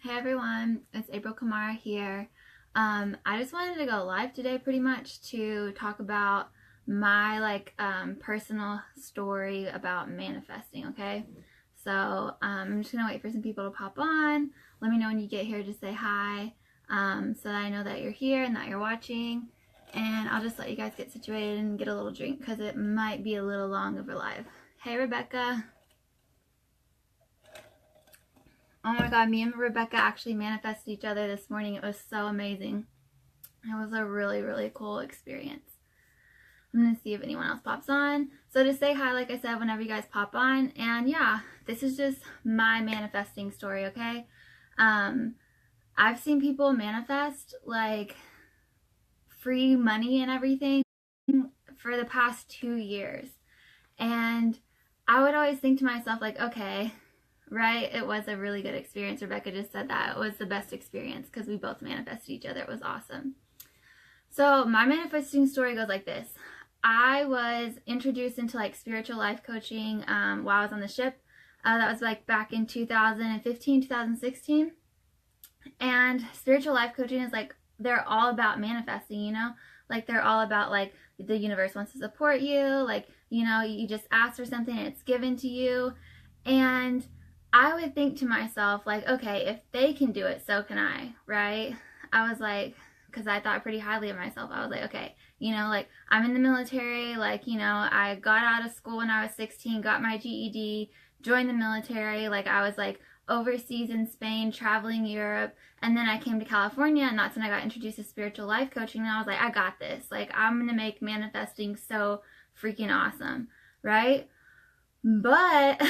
Hey everyone, it's April Kamara here. I just wanted to go live today pretty much to talk about my personal story about manifesting, okay? So I'm just gonna wait for some people to pop on. Let me know when you get here, just say hi, so that I know that you're here and that you're watching. And I'll just let you guys get situated and get a little drink because it might be a little long of a live. Hey Rebecca. Oh my god, me and Rebecca actually manifested each other this morning. It was so amazing. It was a really, really cool experience. I'm going to see if anyone else pops on. So just say hi, like I said, whenever you guys pop on. And yeah, this is just my manifesting story, okay? I've seen people manifest like free money and everything for the past 2 years. And I would always think to myself like, okay, right? It was a really good experience. Rebecca just said that. It was the best experience because we both manifested each other. It was awesome. So my manifesting story goes like this. I was introduced into like spiritual life coaching while I was on the ship. That was like back in 2015, 2016. And spiritual life coaching is like, they're all about manifesting, you know? Like they're all about like the universe wants to support you. Like, you know, you just ask for something and it's given to you. And I would think to myself, like, okay, if they can do it, so can I, right? I was like, because I thought pretty highly of myself. I was like, okay, you know, like, I'm in the military. Like, you know, I got out of school when I was 16, got my GED, joined the military. Like, I was, like, overseas in Spain, traveling Europe. And then I came to California, and that's when I got introduced to spiritual life coaching. And I was like, I got this. Like, I'm going to make manifesting so freaking awesome, right? But,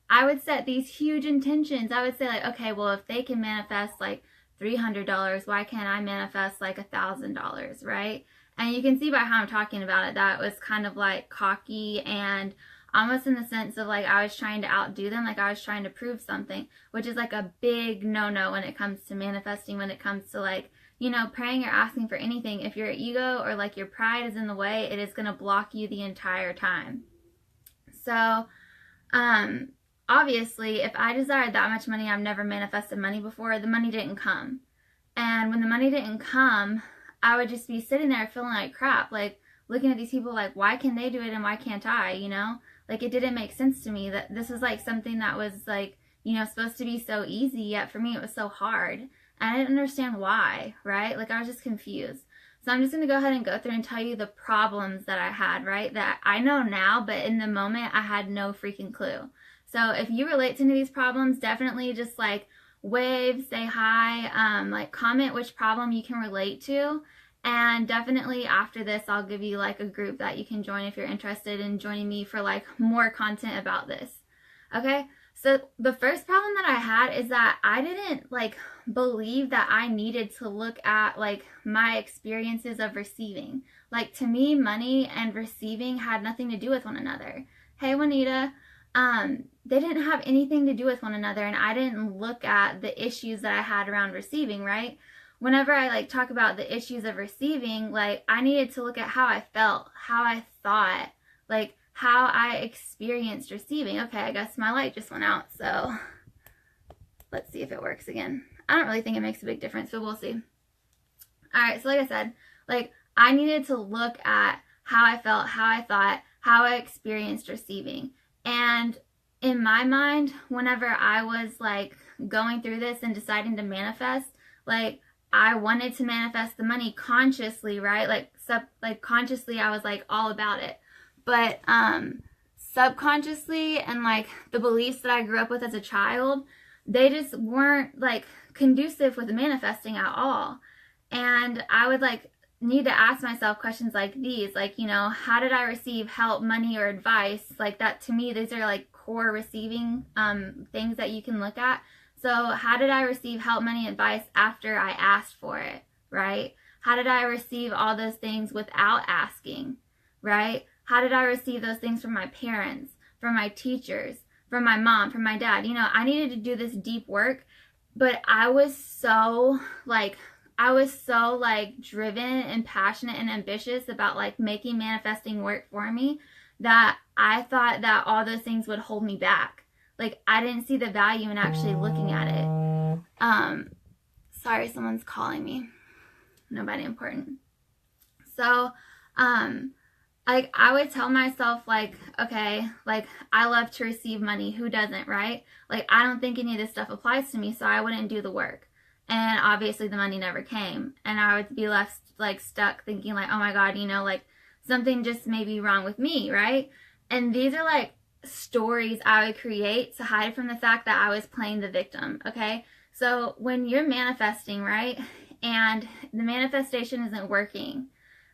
I would set these huge intentions. I would say like, okay, well, if they can manifest like $300, why can't I manifest like $1,000, right? And you can see by how I'm talking about it, that was kind of like cocky and almost in the sense of like I was trying to outdo them, like I was trying to prove something, which is like a big no-no when it comes to manifesting, when it comes to like, you know, praying or asking for anything. If your ego or like your pride is in the way, it is going to block you the entire time. So, obviously, if I desired that much money, I've never manifested money before, the money didn't come. And when the money didn't come, I would just be sitting there feeling like crap, like looking at these people like, why can they do it and why can't I, you know? Like it didn't make sense to me that this was like something that was like, you know, supposed to be so easy, yet for me it was so hard. And I didn't understand why, right? Like I was just confused. So I'm just going to go ahead and go through and tell you the problems that I had, right? That I know now, but in the moment I had no freaking clue. So if you relate to any of these problems, definitely just like wave, say hi, like comment which problem you can relate to. And definitely after this, I'll give you like a group that you can join if you're interested in joining me for like more content about this. Okay? So the first problem that I had is that I didn't like believe that I needed to look at like my experiences of receiving. Like to me, money and receiving had nothing to do with one another. Hey, Juanita. They didn't have anything to do with one another, and I didn't look at the issues that I had around receiving, right? Whenever I like talk about the issues of receiving, like I needed to look at how I felt, how I thought, like how I experienced receiving. Okay, I guess my light just went out, so let's see if it works again. I don't really think it makes a big difference, but we'll see. Alright, so like I said, like I needed to look at how I felt, how I thought, how I experienced receiving. And in my mind, whenever I was like going through this and deciding to manifest, like I wanted to manifest the money consciously, right? Like consciously I was like all about it. But subconsciously and like the beliefs that I grew up with as a child, they just weren't like conducive with manifesting at all. And I would like need to ask myself questions like these, like, you know, how did I receive help, money, or advice? Like that to me, these are like core receiving things that you can look at. So how did I receive help, money, advice after I asked for it, right? How did I receive all those things without asking, right? How did I receive those things from my parents, from my teachers, from my mom, from my dad? You know, I needed to do this deep work, but I was so driven and passionate and ambitious about like making manifesting work for me that I thought that all those things would hold me back. Like, I didn't see the value in actually looking at it. Sorry, someone's calling me. Nobody important. So, like, I would tell myself, like, okay, like, I love to receive money. Who doesn't, right? Like, I don't think any of this stuff applies to me, so I wouldn't do the work. And obviously the money never came. And I would be left, like, stuck thinking, like, oh my God, you know, like, something just may be wrong with me, right? And these are, like, stories I would create to hide from the fact that I was playing the victim, okay? So when you're manifesting, right, and the manifestation isn't working,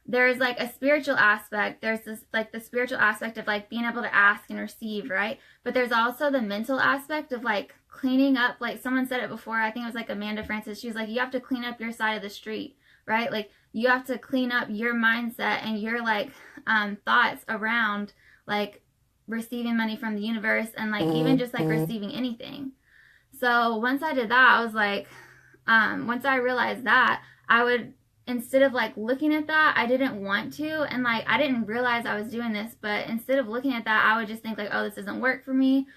there's like a spiritual aspect. There's this, like, the spiritual aspect of like being able to ask and receive, right? But there's also the mental aspect of like cleaning up. Like, someone said it before, I think it was like Amanda Francis. She was like, you have to clean up your side of the street, right? Like, you have to clean up your mindset and your like thoughts around like receiving money from the universe, and like even just like receiving anything. So once I did that, I was like, once I realized that, I would, instead of like looking at that, I didn't want to, and like I didn't realize I was doing this, but instead of looking at that, I would just think like, oh, this doesn't work for me.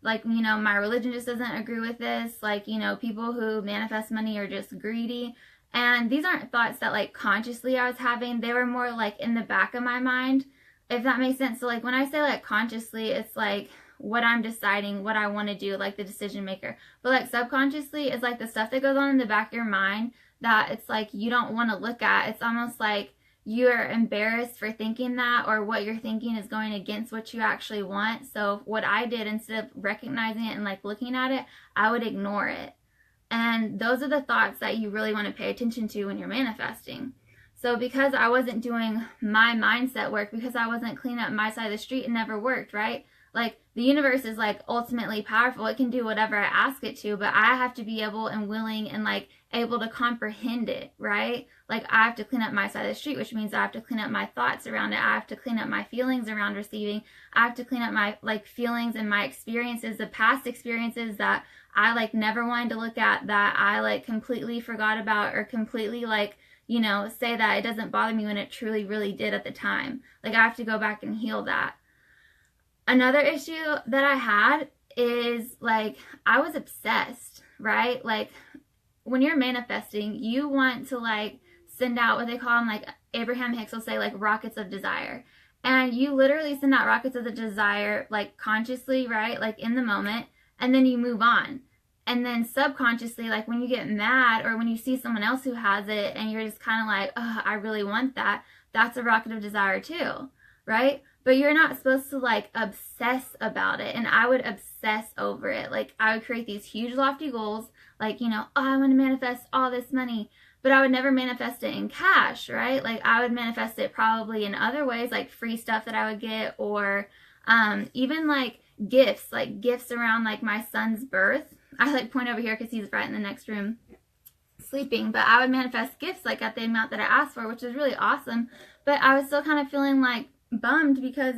Like, you know, my religion just doesn't agree with this. Like, you know, people who manifest money are just greedy. And these aren't thoughts that like consciously I was having. They were more like in the back of my mind, if that makes sense. So like when I say like consciously, it's like what I'm deciding, what I want to do, like the decision maker. But like subconsciously, it's like the stuff that goes on in the back of your mind that it's like you don't want to look at. It's almost like you're embarrassed for thinking that, or what you're thinking is going against what you actually want. So what I did, instead of recognizing it and like looking at it, I would ignore it. And those are the thoughts that you really want to pay attention to when you're manifesting. So because I wasn't doing my mindset work, because I wasn't cleaning up my side of the street, it never worked, right? Like, the universe is like ultimately powerful. It can do whatever I ask it to, but I have to be able and willing and like able to comprehend it, right? Like, I have to clean up my side of the street, which means I have to clean up my thoughts around it. I have to clean up my feelings around receiving. I have to clean up my like feelings and my experiences, the past experiences that I like never wanted to look at, that I like completely forgot about, or completely like, you know, say that it doesn't bother me when it truly really did at the time. Like, I have to go back and heal that. Another issue that I had is like, I was obsessed, right? Like, when you're manifesting, you want to like send out what they call them, like Abraham Hicks will say, like rockets of desire. And you literally send out rockets of the desire, like consciously, right? Like in the moment, and then you move on. And then subconsciously, like when you get mad or when you see someone else who has it and you're just kind of like, oh, I really want that, that's a rocket of desire too, right? But you're not supposed to like obsess about it. And I would obsess over it. Like, I would create these huge lofty goals, like, you know, oh, I want to manifest all this money. But I would never manifest it in cash, right? Like, I would manifest it probably in other ways, like free stuff that I would get, or even like gifts around like my son's birth. I like point over here because he's right in the next room sleeping, but I would manifest gifts like at the amount that I asked for, which was really awesome. But I was still kind of feeling like bummed, because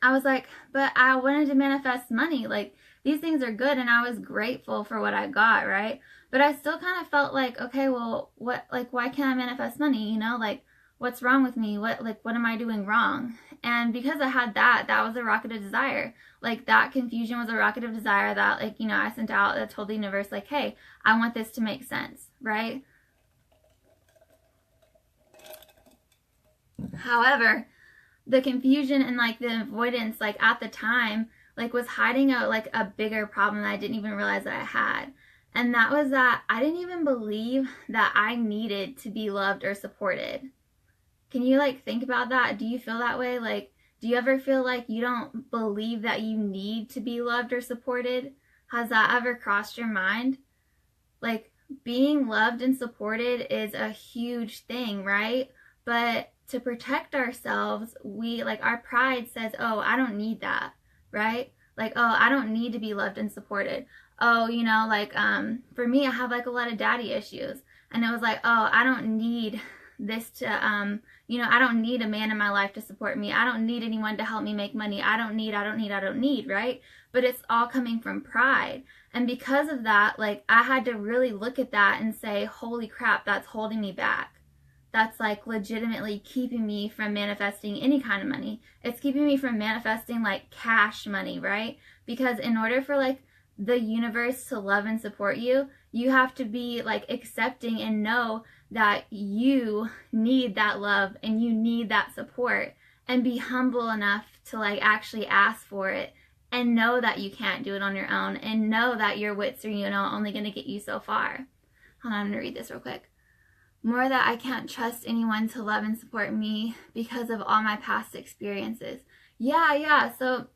I was like, but I wanted to manifest money. Like, these things are good, and I was grateful for what I got, right? But I still kind of felt like, okay, well, what, like, why can't I manifest money? You know, like, what's wrong with me? What am I doing wrong? And because I had that was a rocket of desire. Like, that confusion was a rocket of desire that, like, you know, I sent out, that told the universe, like, hey, I want this to make sense, right? However, the confusion and like the avoidance, like at the time, like was hiding a bigger problem that I didn't even realize that I had. And that was that I didn't even believe that I needed to be loved or supported. Can you like think about that? Do you feel that way? Like, do you ever feel like you don't believe that you need to be loved or supported? Has that ever crossed your mind? Like, being loved and supported is a huge thing, right? But to protect ourselves, we like, our pride says, oh, I don't need that, right? Like, oh, I don't need to be loved and supported. Oh, you know, like, for me, I have like a lot of daddy issues, and it was like, oh, I don't need this to, you know, I don't need a man in my life to support me. I don't need anyone to help me make money. I don't need, right? But it's all coming from pride. And because of that, like, I had to really look at that and say, holy crap, that's holding me back. that's like legitimately keeping me from manifesting any kind of money. It's keeping me from manifesting like cash money, right? Because in order for like the universe to love and support you, you have to be like accepting and know that you need that love and you need that support, and be humble enough to like actually ask for it, and know that you can't do it on your own, and know that your wits are, you know, only going to get you so far. Hold on, I'm going to read this real quick. More that I can't trust anyone to love and support me because of all my past experiences. Yeah. So,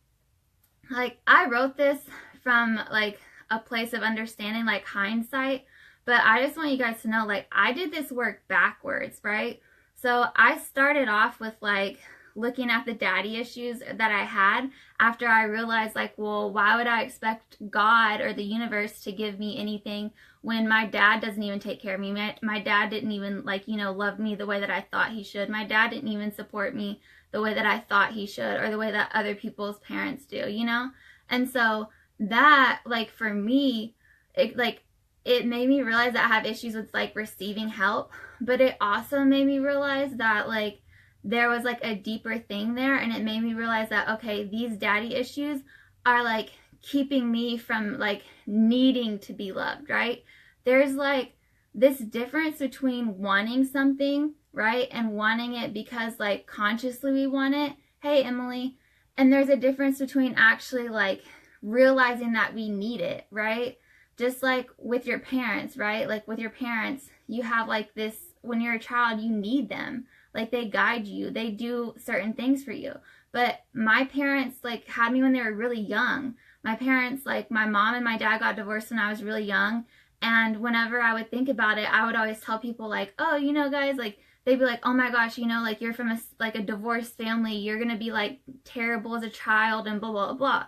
like, I wrote this from, like, a place of understanding, like, hindsight. But I just want you guys to know, like, I did this work backwards, right? So I started off with, like, looking at the daddy issues that I had after I realized, like, well, why would I expect God or the universe to give me anything when my dad doesn't even take care of me? My dad didn't even, like, you know, love me the way that I thought he should. My dad didn't even support me the way that I thought he should, or the way that other people's parents do, you know? And so that, like, for me, it made me realize that I have issues with, like, receiving help, but it also made me realize that, like, there was, like, a deeper thing there, and it made me realize that, okay, these daddy issues are, like, keeping me from, like, needing to be loved, right? There's, like, this difference between wanting something, right, and wanting it because, like, consciously we want it. Hey, Emily. And there's a difference between actually, like, realizing that we need it, right? Just like with your parents, right? Like with your parents, you have like this, when you're a child, you need them. Like they guide you, they do certain things for you. But my parents like had me when they were really young. My parents, like my mom and my dad got divorced when I was really young. And whenever I would think about it, I would always tell people like, oh, you know, guys, like they'd be like, oh my gosh, you know, like you're from a divorced family. You're going to be like terrible as a child and blah, blah, blah.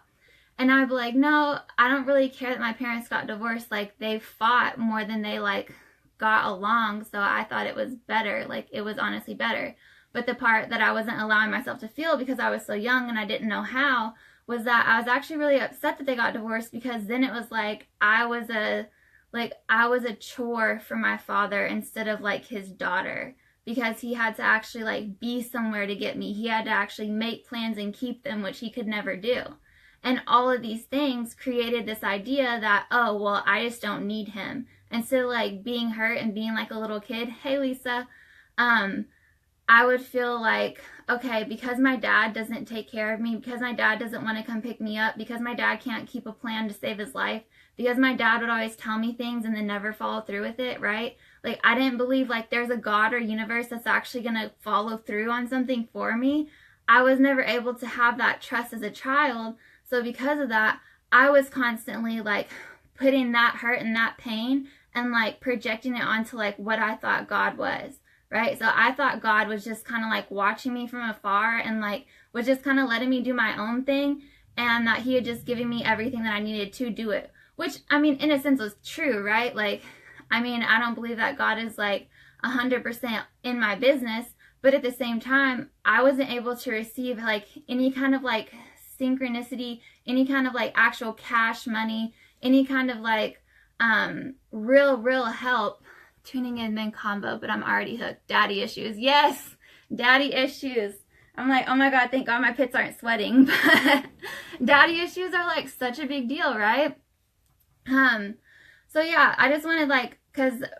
And I'd be like, no, I don't really care that my parents got divorced. Like, they fought more than they, like, got along. So I thought it was better. Like, it was honestly better. But the part that I wasn't allowing myself to feel because I was so young and I didn't know how was that I was actually really upset that they got divorced, because then it was like I was a chore for my father instead of, like, his daughter. Because he had to actually, like, be somewhere to get me. He had to actually make plans and keep them, which he could never do. And all of these things created this idea that, oh, well, I just don't need him. Instead of, like, being hurt and being like a little kid, hey, Lisa, I would feel like, okay, because my dad doesn't take care of me, because my dad doesn't want to come pick me up, because my dad can't keep a plan to save his life, because my dad would always tell me things and then never follow through with it, right? Like, I didn't believe, like, there's a God or universe that's actually going to follow through on something for me. I was never able to have that trust as a child. So because of that, I was constantly, like, putting that hurt and that pain and, like, projecting it onto, like, what I thought God was, right? So I thought God was just kind of, like, watching me from afar and, like, was just kind of letting me do my own thing, and that he had just given me everything that I needed to do it. Which, I mean, in a sense was true, right? Like, I mean, I don't believe that God is, like, 100% in my business, but at the same time, I wasn't able to receive, like, any kind of, like, synchronicity, any kind of, like, actual cash money, any kind of, like, real help. Tuning in men combo, but I'm already hooked. Daddy issues. Yes, daddy issues. I'm like, oh my God, thank God my pits aren't sweating. But daddy issues are, like, such a big deal, right? So yeah, I just wanted, like,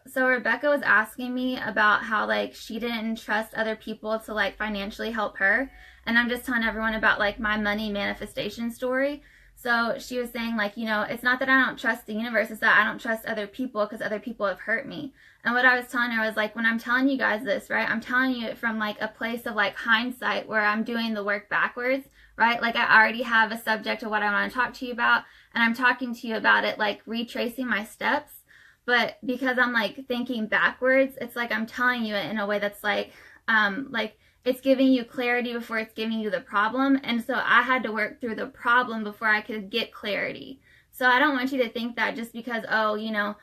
so Rebecca was asking me about how, like, she didn't trust other people to, like, financially help her. And I'm just telling everyone about, like, my money manifestation story. So she was saying, like, you know, it's not that I don't trust the universe, it's that I don't trust other people because other people have hurt me. And what I was telling her was, like, when I'm telling you guys this, right, I'm telling you it from, like, a place of, like, hindsight where I'm doing the work backwards, right? Like, I already have a subject of what I want to talk to you about, and I'm talking to you about it, like, retracing my steps. But because I'm, like, thinking backwards, it's like I'm telling you it in a way that's, like, it's giving you clarity before it's giving you the problem. And so I had to work through the problem before I could get clarity. So I don't want you to think that just because, oh, you know,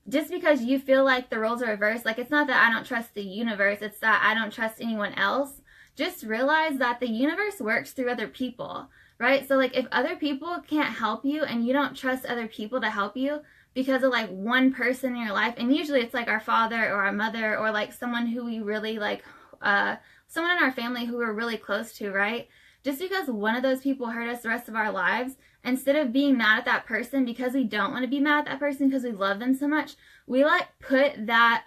just because you feel like the roles are reversed, like, it's not that I don't trust the universe, it's that I don't trust anyone else. Just realize that the universe works through other people, right? So like if other people can't help you and you don't trust other people to help you because of like one person in your life, and usually it's like our father or our mother or like someone who we really like, someone in our family who we're really close to, right? Just because one of those people hurt us the rest of our lives, instead of being mad at that person because we don't want to be mad at that person because we love them so much, we like put that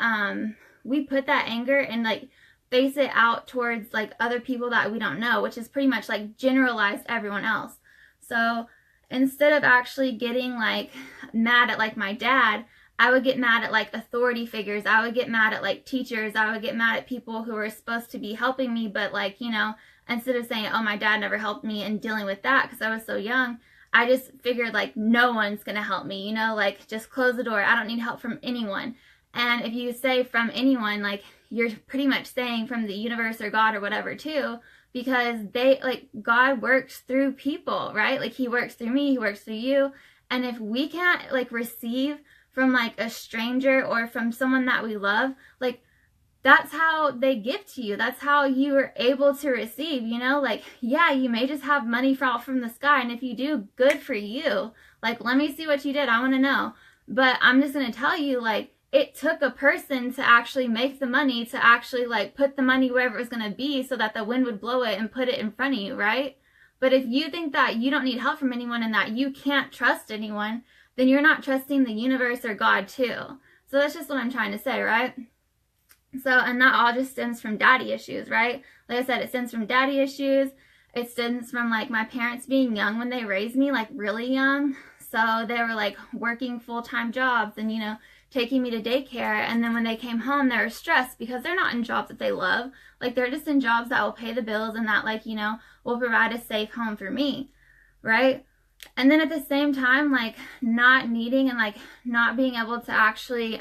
anger and like face it out towards like other people that we don't know, which is pretty much like generalized everyone else. So instead of actually getting like mad at like my dad, I would get mad at like authority figures. I would get mad at like teachers. I would get mad at people who were supposed to be helping me, but like, you know, instead of saying, oh, my dad never helped me, and dealing with that because I was so young, I just figured like no one's gonna help me, you know, like just close the door. I don't need help from anyone. And if you say from anyone, like you're pretty much saying from the universe or God or whatever too, because they like God works through people, right? Like he works through me, he works through you. And if we can't like receive from like a stranger or from someone that we love, like that's how they give to you. That's how you are able to receive, you know, like, yeah, you may just have money fall from the sky. And if you do, good for you. Like, let me see what you did. I want to know. But I'm just going to tell you, like, it took a person to actually make the money, to actually like put the money wherever it was going to be so that the wind would blow it and put it in front of you, right? But if you think that you don't need help from anyone and that you can't trust anyone, then you're not trusting the universe or God too. So that's just what I'm trying to say, right? So, and that all just stems from daddy issues, right? Like I said, it stems from daddy issues. It stems from like my parents being young when they raised me, like really young. So they were like working full-time jobs and, you know, taking me to daycare. And then when they came home, they were stressed because they're not in jobs that they love. Like they're just in jobs that will pay the bills and that like, you know, will provide a safe home for me, right? And then at the same time, like not needing and like not being able to actually,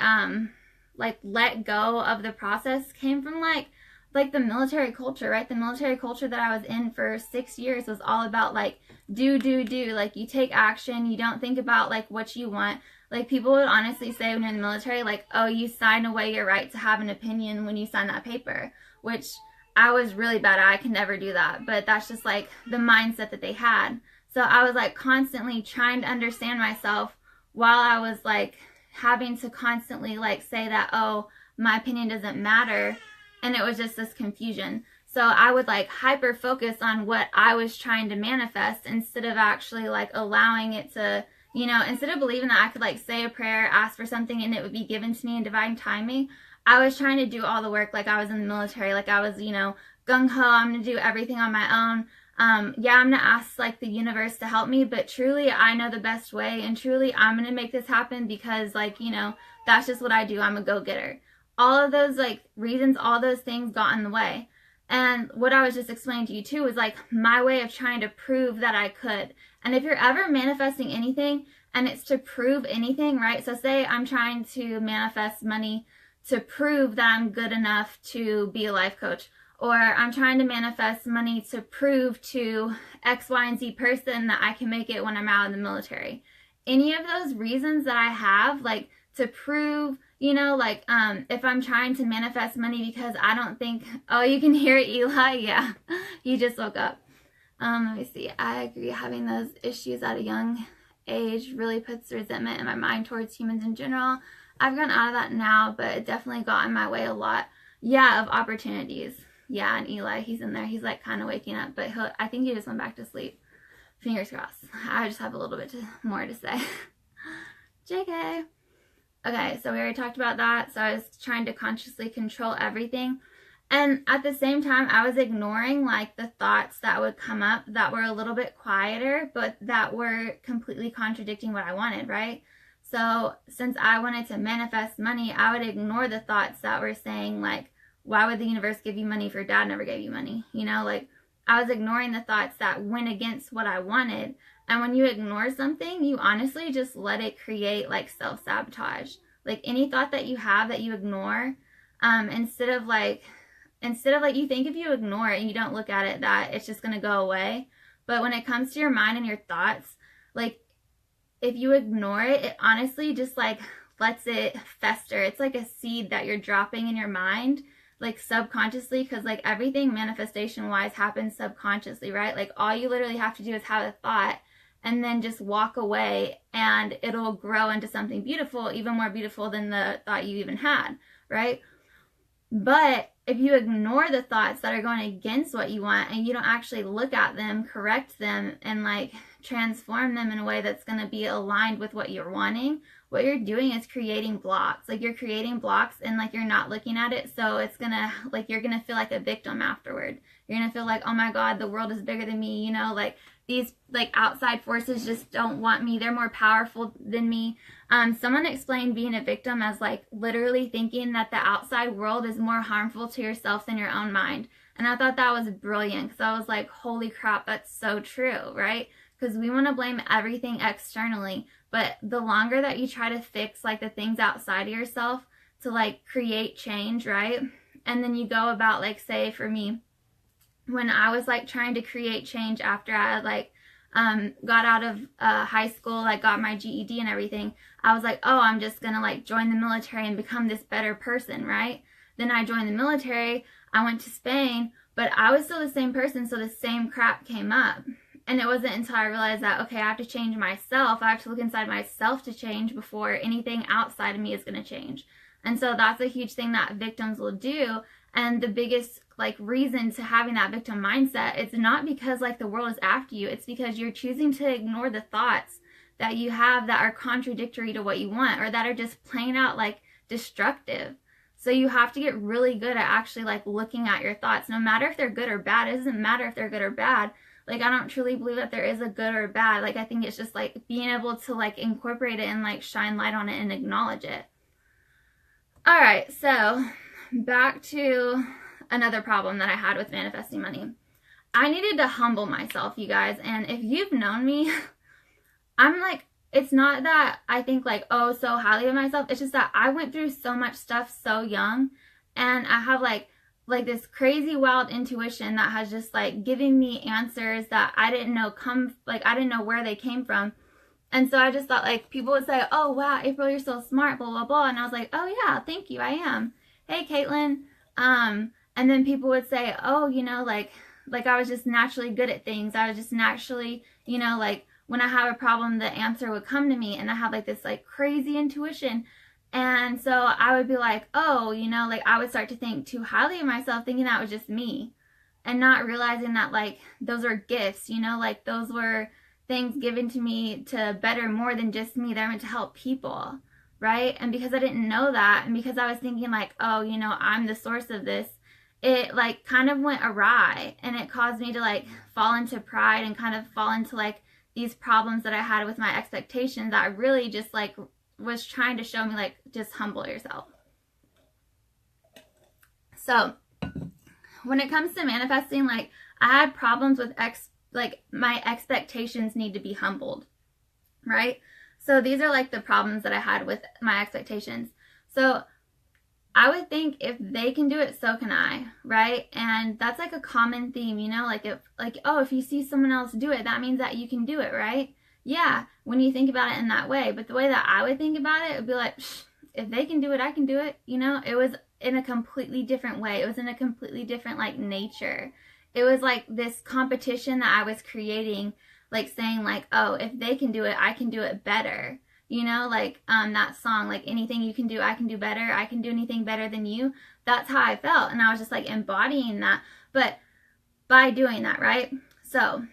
like let go of the process came from like the military culture, right? The military culture that I was in for 6 years was all about like do. Like you take action, you don't think about like what you want. Like people would honestly say when you're in the military, like, oh, you sign away your right to have an opinion when you sign that paper, which I was really bad at. I could never do that. But that's just like the mindset that they had. So I was like constantly trying to understand myself while I was like having to constantly like say that, oh, my opinion doesn't matter. And it was just this confusion. So I would like hyper focus on what I was trying to manifest instead of actually like allowing it to, you know, instead of believing that I could like say a prayer, ask for something and it would be given to me in divine timing, I was trying to do all the work like I was in the military. Like I was, you know, gung-ho, I'm going to do everything on my own. Yeah, I'm going to ask like the universe to help me, but truly I know the best way and truly I'm going to make this happen because like, you know, that's just what I do. I'm a go-getter. All of those like reasons, all those things got in the way. And what I was just explaining to you too was like my way of trying to prove that I could. And if you're ever manifesting anything and it's to prove anything, right? So say I'm trying to manifest money to prove that I'm good enough to be a life coach. Or I'm trying to manifest money to prove to X, Y, and Z person that I can make it when I'm out in the military. Any of those reasons that I have, like to prove, you know, like if I'm trying to manifest money because I don't think, oh, you can hear it, Eli? Yeah, he just woke up. Let me see. I agree. Having those issues at a young age really puts resentment in my mind towards humans in general. I've gotten out of that now, but it definitely got in my way a lot. Yeah, of opportunities. Yeah, and Eli, he's in there. He's like kind of waking up, but I think he just went back to sleep. Fingers crossed. I just have a little bit more to say. JK. Okay, so we already talked about that. So I was trying to consciously control everything. And at the same time, I was ignoring like the thoughts that would come up that were a little bit quieter, but that were completely contradicting what I wanted, right? So since I wanted to manifest money, I would ignore the thoughts that were saying like, why would the universe give you money if your dad never gave you money? You know, like I was ignoring the thoughts that went against what I wanted. And when you ignore something, you honestly just let it create like self-sabotage. Like any thought that you have that you ignore, instead of like you think if you ignore it and you don't look at it that it's just going to go away. But when it comes to your mind and your thoughts, like if you ignore it, it honestly just like lets it fester. It's like a seed that you're dropping in your mind. like subconsciously, because like everything manifestation wise happens subconsciously, right? Like all you literally have to do is have a thought and then just walk away, and it'll grow into something beautiful, even more beautiful than the thought you even had, right? But if you ignore the thoughts that are going against what you want, and you don't actually look at them, correct them, and like transform them in a way that's going to be aligned with what you're wanting, what you're doing is creating blocks. Like you're creating blocks and like you're not looking at it. So it's going to, like, you're going to feel like a victim afterward. You're going to feel like, oh my God, the world is bigger than me. You know, like these like outside forces just don't want me. They're more powerful than me. Someone explained being a victim as like literally thinking that the outside world is more harmful to yourself than your own mind. And I thought that was brilliant, because I was like, holy crap, that's so true, right? Because we want to blame everything externally, but the longer that you try to fix like the things outside of yourself to like create change, right? And then you go about, like, say for me, when I was like trying to create change after I like got out of high school, like got my GED and everything, I was like, oh, I'm just gonna like join the military and become this better person, right? Then I joined the military, I went to Spain, but I was still the same person, so the same crap came up. And it wasn't until I realized that, okay, I have to change myself, I have to look inside myself to change before anything outside of me is gonna change. And so that's a huge thing that victims will do. And the biggest like reason to having that victim mindset, it's not because like the world is after you, it's because you're choosing to ignore the thoughts that you have that are contradictory to what you want, or that are just plain out like destructive. So you have to get really good at actually like looking at your thoughts, no matter if they're good or bad. It doesn't matter if they're good or bad. Like, I don't truly believe that there is a good or bad. Like, I think it's just like being able to like incorporate it and like shine light on it and acknowledge it. All right, so back to another problem that I had with manifesting money. I needed to humble myself, you guys. And if you've known me, I'm like, it's not that I think like, oh, so highly of myself. It's just that I went through so much stuff so young, and I have like this crazy wild intuition that has just like given me answers that I didn't know I didn't know where they came from. And so I just thought, like, people would say, oh wow, April, you're so smart, blah blah blah, and I was like, oh yeah, thank you, I am. Hey Caitlin. And then people would say, oh, you know, like I was just naturally good at things. I was just naturally, you know, like when I have a problem, the answer would come to me, and I have like this like crazy intuition. And so I would be like, oh, you know, like I would start to think too highly of myself, thinking that was just me, and not realizing that like those were gifts, you know, like those were things given to me to better more than just me. They're meant to help people, right? And because I didn't know that, and because I was thinking like, oh, you know, I'm the source of this, it like kind of went awry, and it caused me to like fall into pride and kind of fall into like these problems that I had with my expectations that really just like was trying to show me like, just humble yourself. So when it comes to manifesting, like I had problems with my expectations need to be humbled, right? So these are like the problems that I had with my expectations. So I would think if they can do it, so can I, right? And that's like a common theme, you know, like if you see someone else do it, that means that you can do it, right? Yeah, when you think about it in that way. But the way that I would think about it would be like, if they can do it, I can do it, you know? It was in a completely different way. It was in a completely different like nature. It was like this competition that I was creating, like saying like, oh, if they can do it, I can do it better. You know, like that song, like anything you can do, I can do better. I can do anything better than you. That's how I felt. And I was just like embodying that. But by doing that, right? So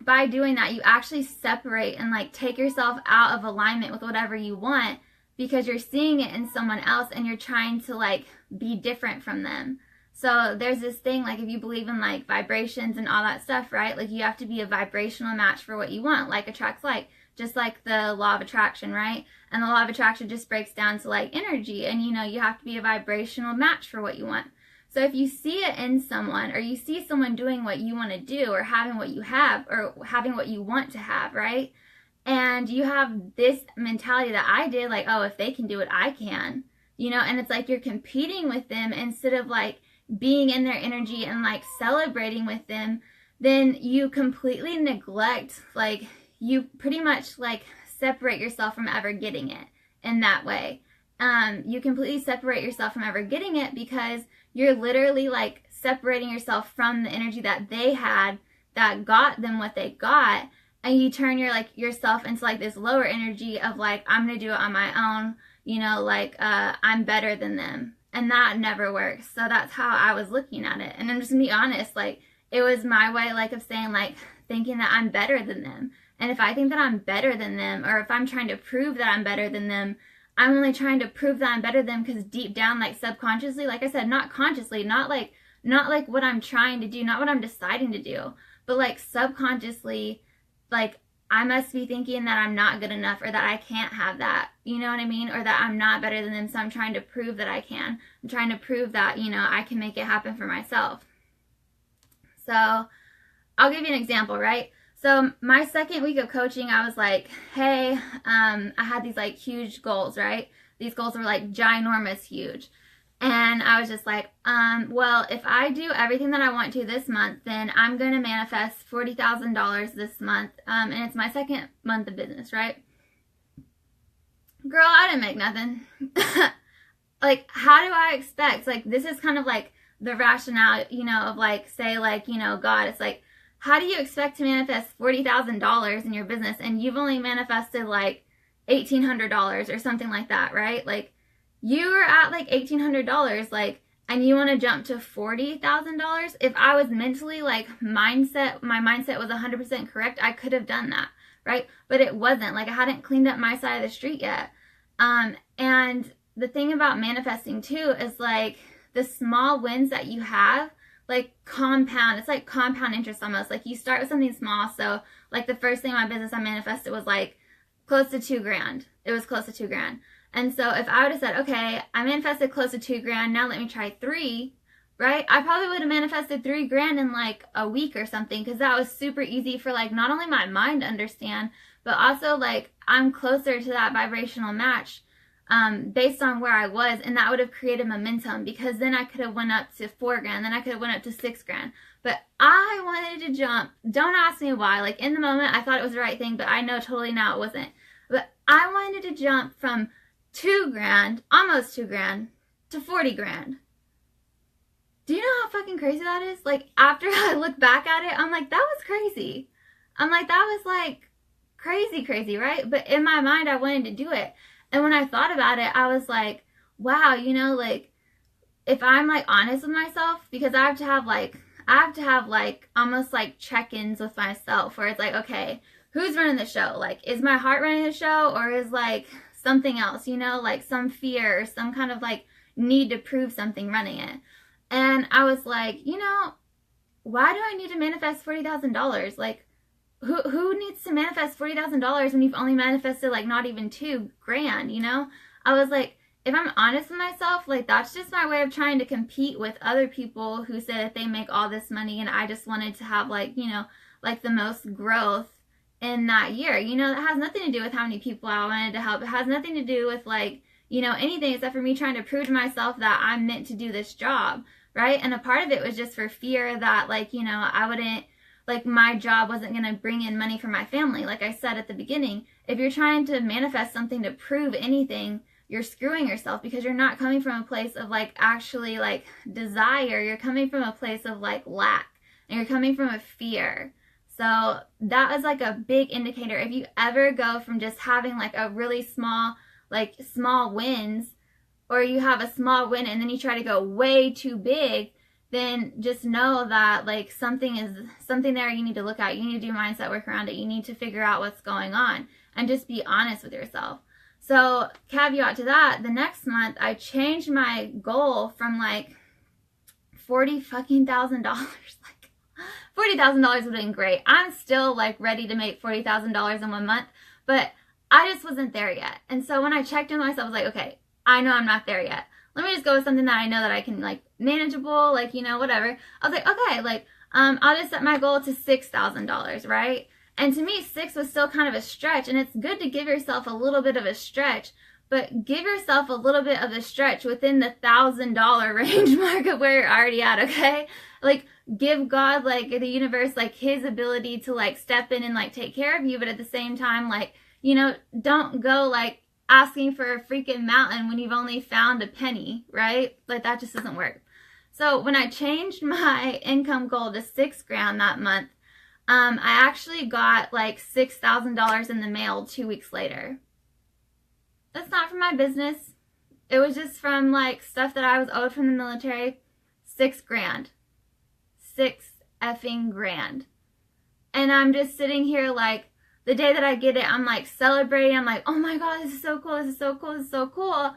by doing that, you actually separate and like take yourself out of alignment with whatever you want, because you're seeing it in someone else and you're trying to like be different from them. So there's this thing, like if you believe in like vibrations and all that stuff, right? Like you have to be a vibrational match for what you want. Like attracts like. Just like the law of attraction, right? And the law of attraction just breaks down to like energy, and you know, you have to be a vibrational match for what you want. So if you see it in someone, or you see someone doing what you want to do, or having what you have, or having what you want to have, right? And you have this mentality that I did, like, oh, if they can do it, I can, you know? And it's like you're competing with them instead of like being in their energy and like celebrating with them. Then you completely neglect, like, you pretty much like separate yourself from ever getting it in that way. you completely separate yourself from ever getting it, because you're literally like separating yourself from the energy that they had that got them what they got, and you turn yourself into like this lower energy of like, I'm gonna do it on my own, like I'm better than them. And that never works. So that's how I was looking at it. And I'm just gonna be honest, like it was my way like of saying like thinking that I'm better than them. And if I think that I'm better than them, or if I'm trying to prove that I'm better than them, I'm only trying to prove that I'm better than them because deep down, like subconsciously, like I said, not consciously, not like what I'm trying to do, not what I'm deciding to do, but like subconsciously, like I must be thinking that I'm not good enough, or that I can't have that, you know what I mean? Or that I'm not better than them, so I'm trying to prove that I can. I'm trying to prove that, I can make it happen for myself. So I'll give you an example, right? So my second week of coaching, I was like, hey, I had these like huge goals, right? These goals were like ginormous huge. And I was just like, well, if I do everything that I want to this month, then I'm going to manifest $40,000 this month. And it's my second month of business, right? Girl, I didn't make nothing. Like, how do I expect? Like, this is kind of like the rationale, of like, say like, God, it's like, how do you expect to manifest $40,000 in your business and you've only manifested like $1,800 or something like that, right? Like, you are at like $1,800, like, and you want to jump to $40,000. If I was mentally like my mindset was 100% correct, I could have done that, right? But it wasn't. Like, I hadn't cleaned up my side of the street yet. And the thing about manifesting too is like the small wins that you have, like compound. It's like compound interest almost. Like you start with something small. So like the first thing in my business I manifested was like close to $2,000. It was close to $2,000. And so if I would have said, okay, I manifested close to $2,000, now let me try 3, right? I probably would have manifested $3,000 in like a week or something, because that was super easy for like not only my mind to understand, but also like I'm closer to that vibrational match based on where I was, and that would have created momentum, because then I could have went up to $4,000, then I could have went up to $6,000. But I wanted to jump. Don't ask me why. Like in the moment, I thought it was the right thing, but I know totally now it wasn't. But I wanted to jump from $2,000, almost $2,000, to $40,000. Do you know how fucking crazy that is? Like after I look back at it, I'm like, that was crazy. I'm like, that was like crazy, right? But in my mind, I wanted to do it. And when I thought about it, I was like, wow, like if I'm like honest with myself, because I have to have like almost like check-ins with myself where it's like, okay, who's running the show? Like, is my heart running the show, or is like something else, like some fear or some kind of like need to prove something running it? And I was like, why do I need to manifest $40,000? Like, who needs to manifest $40,000 when you've only manifested like not even $2,000? I was like, if I'm honest with myself, like that's just my way of trying to compete with other people who say that they make all this money, and I just wanted to have like, like the most growth in that year. That has nothing to do with how many people I wanted to help. It has nothing to do with like, anything except for me trying to prove to myself that I'm meant to do this job, right? And a part of it was just for fear that like, I wouldn't, like my job wasn't going to bring in money for my family. Like I said at the beginning, if you're trying to manifest something to prove anything, you're screwing yourself, because you're not coming from a place of like actually like desire. You're coming from a place of like lack, and you're coming from a fear. So that was like a big indicator. If you ever go from just having like a really small wins, or you have a small win and then you try to go way too big, then just know that like something there you need to look at. You need to do mindset work around it. You need to figure out what's going on and just be honest with yourself. So caveat to that, the next month I changed my goal from like $40,000. Like $40,000 would have been great. I'm still like ready to make $40,000 in 1 month, but I just wasn't there yet. And so when I checked in myself, I was like, okay, I know I'm not there yet. Let me just go with something that I know that I can like manageable, like, whatever. I was like, okay, like, I'll just set my goal to $6,000, right? And to me, 6 was still kind of a stretch, and it's good to give yourself a little bit of a stretch, but give yourself a little bit of a stretch within the $1,000 range mark of where you're already at, okay? Like, give God, like, the universe, like, his ability to, like, step in and, like, take care of you, but at the same time, like, don't go, like, asking for a freaking mountain when you've only found a penny, right? Like, that just doesn't work. So when I changed my income goal to $6,000 that month, I actually got like $6,000 in the mail 2 weeks later. That's not from my business. It was just from like stuff that I was owed from the military. $6,000. $6,000. And I'm just sitting here like, the day that I get it, I'm like celebrating. I'm like, oh my God, this is so cool. This is so cool. This is so cool.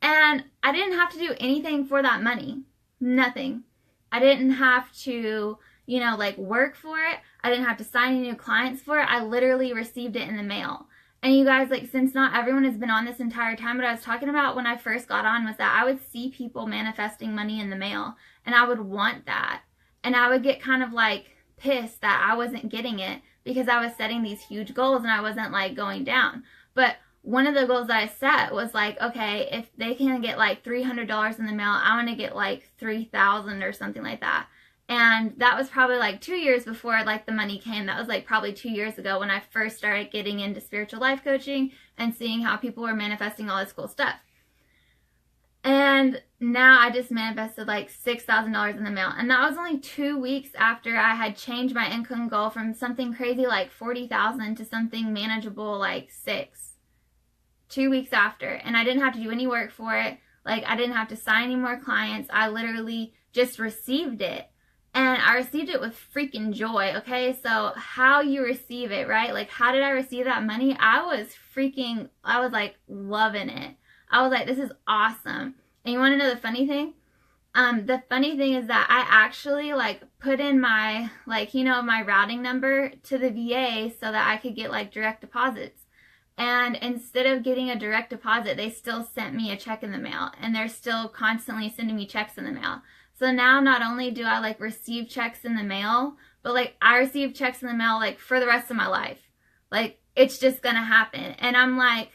And I didn't have to do anything for that money. Nothing. I didn't have to, you know, like work for it. I didn't have to sign any new clients for it. I literally received it in the mail. And you guys, like, since not everyone has been on this entire time, what I was talking about when I first got on was that I would see people manifesting money in the mail, and I would want that. And I would get kind of like pissed that I wasn't getting it because I was setting these huge goals and I wasn't like going down. But one of the goals that I set was like, okay, if they can get like $300 in the mail, I want to get like 3,000 or something like that. And that was probably like 2 years before like the money came. That was like probably 2 years ago when I first started getting into spiritual life coaching and seeing how people were manifesting all this cool stuff. And now I just manifested like $6,000 in the mail. And that was only 2 weeks after I had changed my income goal from something crazy like 40,000 to something manageable like 6. 2 weeks after. And I didn't have to do any work for it. Like, I didn't have to sign any more clients. I literally just received it. And I received it with freaking joy, okay? So how you receive it, right? Like, how did I receive that money? I was like loving it. I was like, this is awesome. And you want to know the funny thing? The funny thing is that I actually like put in my, like, you know, my routing number to the VA so that I could get like direct deposits. And instead of getting a direct deposit, they still sent me a check in the mail. And they're still constantly sending me checks in the mail. So now not only do I like receive checks in the mail, but like I receive checks in the mail like for the rest of my life. Like, it's just gonna happen. And I'm like,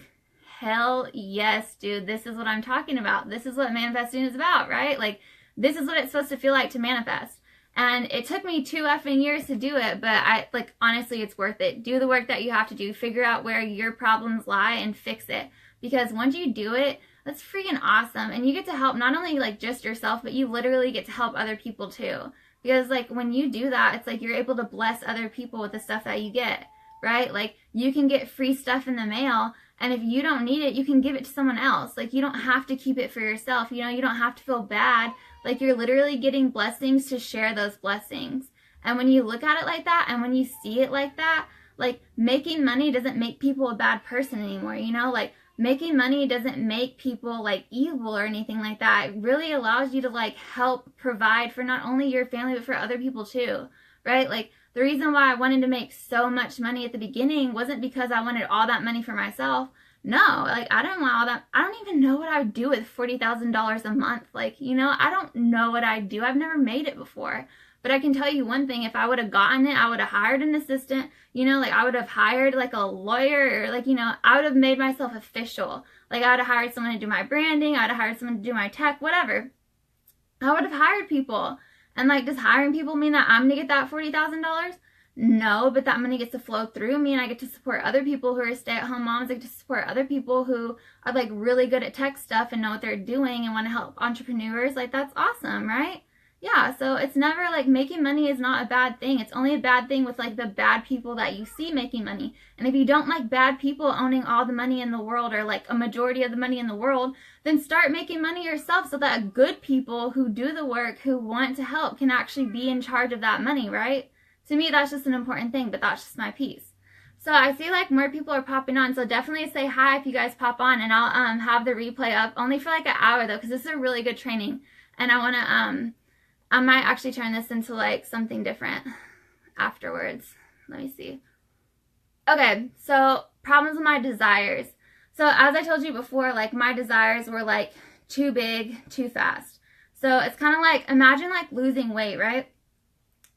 hell yes, dude, this is what I'm talking about. This is what manifesting is about, right? Like, this is what it's supposed to feel like to manifest. And it took me 2 effing years to do it, but like, honestly, it's worth it. Do the work that you have to do. Figure out where your problems lie and fix it. Because once you do it, that's freaking awesome. And you get to help not only like just yourself, but you literally get to help other people too. Because like when you do that, it's like you're able to bless other people with the stuff that you get, right? Like, you can get free stuff in the mail, and if you don't need it, you can give it to someone else. Like, you don't have to keep it for yourself. You know, you don't have to feel bad. Like, you're literally getting blessings to share those blessings. And when you look at it like that, and when you see it like that, like, making money doesn't make people a bad person anymore, you know? Like, making money doesn't make people like evil or anything like that. It really allows you to like help provide for not only your family, but for other people too, right? Like, the reason why I wanted to make so much money at the beginning wasn't because I wanted all that money for myself. No, like, I don't want all that. I don't even know what I would do with $40,000 a month. Like, you know, I don't know what I'd do. I've never made it before. But I can tell you one thing, if I would have gotten it, I would have hired an assistant, you know, like I would have hired like a lawyer, or like, you know, I would have made myself official. Like, I would have hired someone to do my branding, I would have hired someone to do my tech, whatever. I would have hired people. And like, does hiring people mean that I'm going to get that $40,000? No, but that money gets to flow through me, and I get to support other people who are stay-at-home moms. I get to support other people who are like really good at tech stuff and know what they're doing and want to help entrepreneurs. Like, that's awesome, right? Yeah, so it's never like, making money is not a bad thing. It's only a bad thing with like the bad people that you see making money. And if you don't like bad people owning all the money in the world, or like a majority of the money in the world, then start making money yourself so that good people who do the work, who want to help, can actually be in charge of that money, right? To me, that's just an important thing, but that's just my piece. So I see like more people are popping on, so definitely say hi if you guys pop on, and I'll have the replay up only for like an hour though, because this is a really good training, and I want to I might actually turn this into like something different afterwards. Let me see. Okay, so problems with my desires. So as I told you before, like, my desires were like too big, too fast. So it's kind of like, imagine like losing weight, right?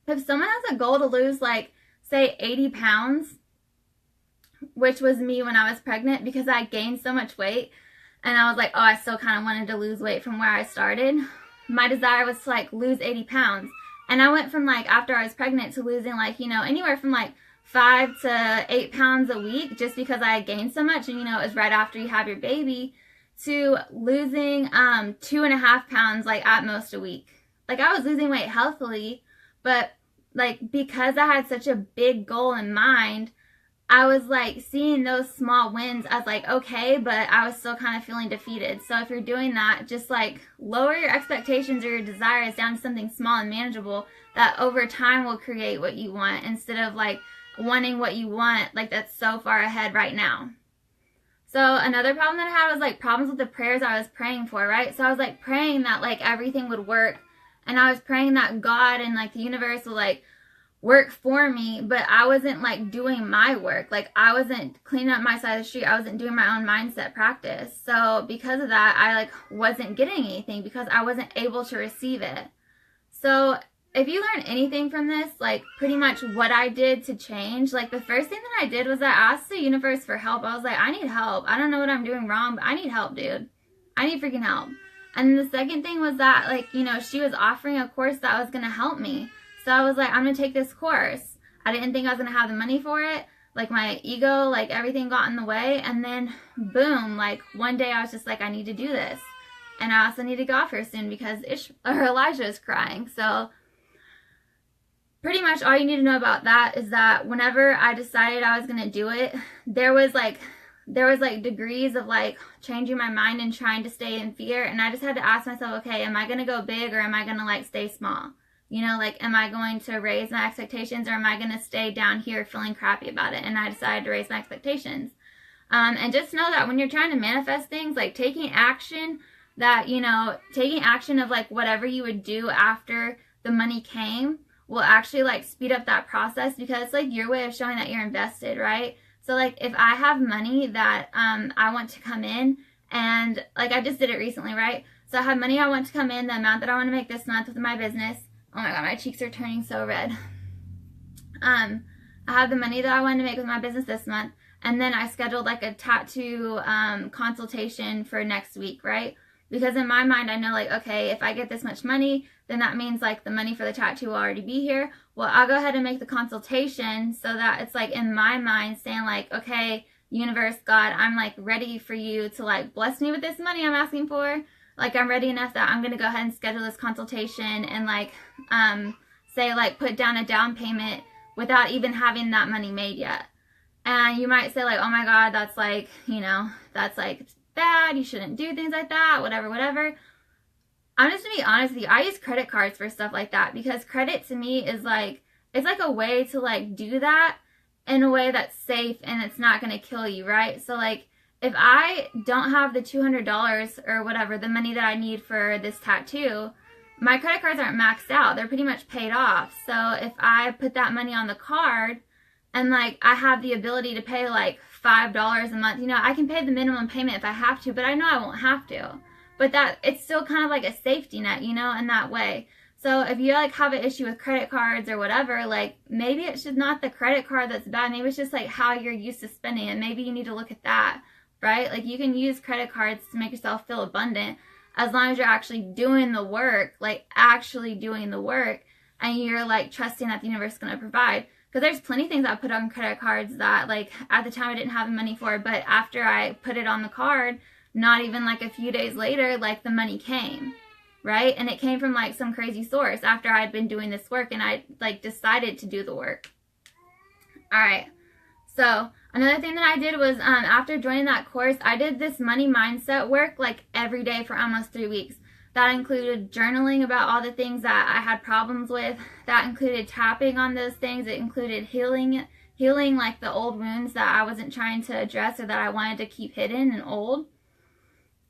If someone has a goal to lose like, say 80 pounds, which was me when I was pregnant, because I gained so much weight, and I was like, oh, I still kind of wanted to lose weight from where I started. My desire was to like lose 80 pounds. And I went from like, after I was pregnant, to losing like, you know, anywhere from like 5 to 8 pounds a week just because I had gained so much, and you know, it was right after you have your baby, to losing 2.5 pounds like at most a week. Like I was losing weight healthily, but like because I had such a big goal in mind, I was like seeing those small wins as like okay, but I was still kind of feeling defeated. So if you're doing that, just like lower your expectations or your desires down to something small and manageable that over time will create what you want, instead of like wanting what you want like that's so far ahead right now. So another problem that I had was like problems with the prayers I was praying for, right? So I was like praying that like everything would work, and I was praying that God and like the universe would like work for me, but I wasn't like doing my work. Like I wasn't cleaning up my side of the street. I wasn't doing my own mindset practice. So because of that, I like wasn't getting anything because I wasn't able to receive it. So if you learn anything from this, like pretty much what I did to change, like the first thing that I did was I asked the universe for help. I was like, I need help. I don't know what I'm doing wrong, but I need help, dude. I need freaking help. And the second thing was that, like, you know, she was offering a course that was going to help me. So I was like, I'm going to take this course. I didn't think I was going to have the money for it. Like my ego, like everything got in the way. And then boom, like one day I was just like, I need to do this. And I also need to go off here soon because Elijah is crying. So pretty much all you need to know about that is that whenever I decided I was going to do it, there was like degrees of like changing my mind and trying to stay in fear. And I just had to ask myself, okay, am I going to go big or am I going to like stay small? You know, like, am I going to raise my expectations or am I going to stay down here feeling crappy about it? And I decided to raise my expectations. And just know that when you're trying to manifest things, like taking action that, you know, taking action of like whatever you would do after the money came will actually like speed up that process, because it's like your way of showing that you're invested, right? So like if I have money that I want to come in, and like I just did it recently, right? So I have money I want to come in, the amount that I want to make this month with my business. Oh my god, my cheeks are turning so red. I have the money that I wanted to make with my business this month, and then I scheduled like a tattoo consultation for next week, right? Because in my mind, I know like, okay, if I get this much money, then that means like the money for the tattoo will already be here. Well, I'll go ahead and make the consultation so that it's like in my mind saying like, okay, universe, God, I'm like ready for you to like bless me with this money I'm asking for. Like I'm ready enough that I'm going to go ahead and schedule this consultation and like say like put down a down payment without even having that money made yet. And you might say like, oh my God, that's like, you know, that's like bad. You shouldn't do things like that, whatever. I'm just going to be honest with you. I use credit cards for stuff like that because credit to me is like, it's like a way to like do that in a way that's safe and it's not going to kill you, right? So like, if I don't have the $200 or whatever, the money that I need for this tattoo, my credit cards aren't maxed out. They're pretty much paid off. So if I put that money on the card and like I have the ability to pay like $5 a month, you know, I can pay the minimum payment if I have to, but I know I won't have to. But that it's still kind of like a safety net, you know, in that way. So if you like have an issue with credit cards or whatever, like maybe it's just not the credit card that's bad. Maybe it's just like how you're used to spending it. Maybe you need to look at that. Right? Like you can use credit cards to make yourself feel abundant as long as you're actually doing the work, like actually doing the work, and you're like trusting that the universe is going to provide. Because there's plenty of things I put on credit cards that like at the time I didn't have the money for, but after I put it on the card, not even like a few days later, like the money came, right? And it came from like some crazy source after I'd been doing this work and I like decided to do the work. All right. So another thing that I did was after joining that course, I did this money mindset work like every day for almost 3 weeks. That included journaling about all the things that I had problems with. That included tapping on those things. It included healing like the old wounds that I wasn't trying to address or that I wanted to keep hidden and old.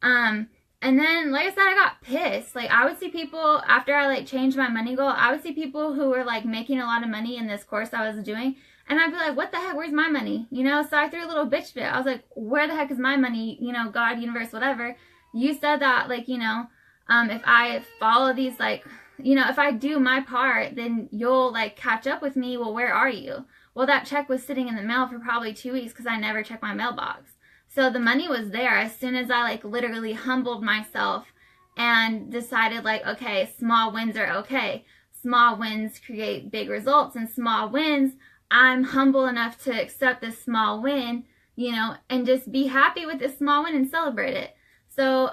And then, like I said, I got pissed. Like, I would see people, after I, like, changed my money goal, I would see people who were, like, making a lot of money in this course I was doing. And I'd be like, what the heck? Where's my money? You know? So I threw a little bitch fit. I was like, where the heck is my money? You know, God, universe, whatever. You said that, like, you know, if I follow these, like, you know, if I do my part, then you'll, like, catch up with me. Well, where are you? Well, that check was sitting in the mail for probably 2 weeks because I never checked my mailbox. So the money was there as soon as I like literally humbled myself and decided like, okay, small wins are okay. Small wins create big results, and small wins I'm humble enough to accept this small win, you know, and just be happy with this small win and celebrate it. So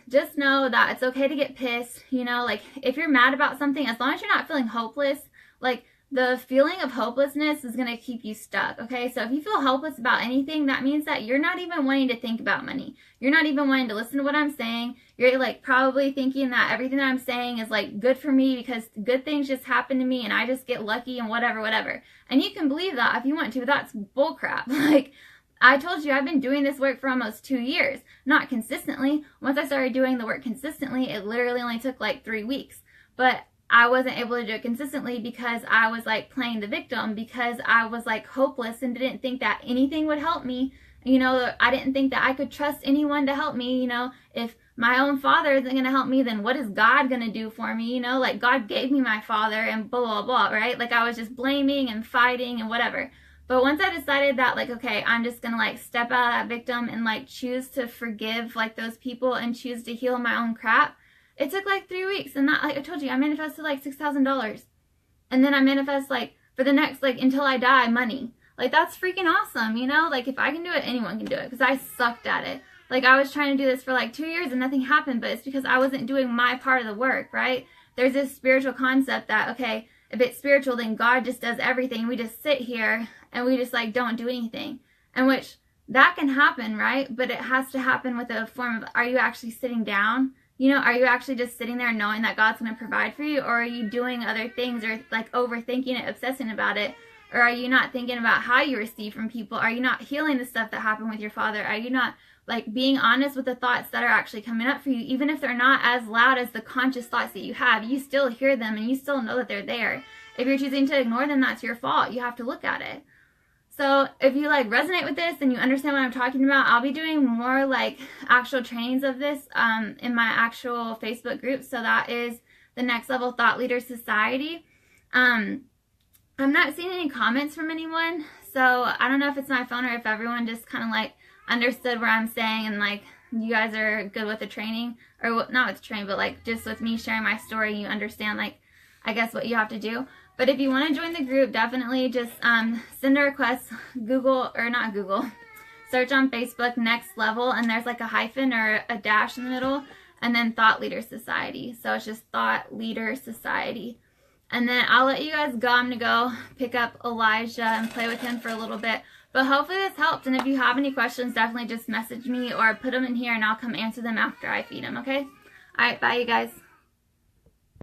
just know that it's okay to get pissed, you know, like if you're mad about something, as long as you're not feeling hopeless, like the feeling of hopelessness is going to keep you stuck, okay? So if you feel hopeless about anything, that means that you're not even wanting to think about money. You're not even wanting to listen to what I'm saying. You're like probably thinking that everything that I'm saying is like good for me because good things just happen to me and I just get lucky and whatever, whatever. And you can believe that if you want to, but that's bullcrap. Like, I told you I've been doing this work for almost 2 years, not consistently. Once I started doing the work consistently, it literally only took like 3 weeks. But I wasn't able to do it consistently because I was like playing the victim, because I was like hopeless and didn't think that anything would help me. You know, I didn't think that I could trust anyone to help me. You know, if my own father isn't going to help me, then what is God going to do for me? You know, like God gave me my father and blah, blah, blah, right? Like I was just blaming and fighting and whatever. But once I decided that, like, okay, I'm just going to like step out of that victim and like choose to forgive like those people and choose to heal my own crap, it took like 3 weeks. And that, like I told you, I manifested like $6,000. And then I manifest like for the next, like until I die, money. Like that's freaking awesome, you know? Like if I can do it, anyone can do it, because I sucked at it. Like I was trying to do this for like 2 years and nothing happened, but it's because I wasn't doing my part of the work, right? There's this spiritual concept that, okay, if it's spiritual, then God just does everything. We just sit here and we just like don't do anything. And which that can happen, right? But it has to happen with a form of, are you actually sitting down? You know, are you actually just sitting there knowing that God's going to provide for you? Or are you doing other things or like overthinking it, obsessing about it? Or are you not thinking about how you receive from people? Are you not healing the stuff that happened with your father? Are you not like being honest with the thoughts that are actually coming up for you? Even if they're not as loud as the conscious thoughts that you have, you still hear them and you still know that they're there. If you're choosing to ignore them, that's your fault. You have to look at it. So if you like resonate with this and you understand what I'm talking about, I'll be doing more like actual trainings of this in my actual Facebook group. So that is the Next Level Thought Leader Society. I'm not seeing any comments from anyone, so I don't know if it's my phone or if everyone just kind of like understood what I'm saying and like you guys are good with the training, or not with the training, but like just with me sharing my story, you understand like I guess what you have to do. But if you want to join the group, definitely just send a request, search on Facebook Next Level, and there's like a hyphen or a dash in the middle, and then Thought Leader Society. So it's just Thought Leader Society. And then I'll let you guys go. I'm going to go pick up Elijah and play with him for a little bit. But hopefully this helped. And if you have any questions, definitely just message me or put them in here and I'll come answer them after I feed him, okay? All right, bye you guys.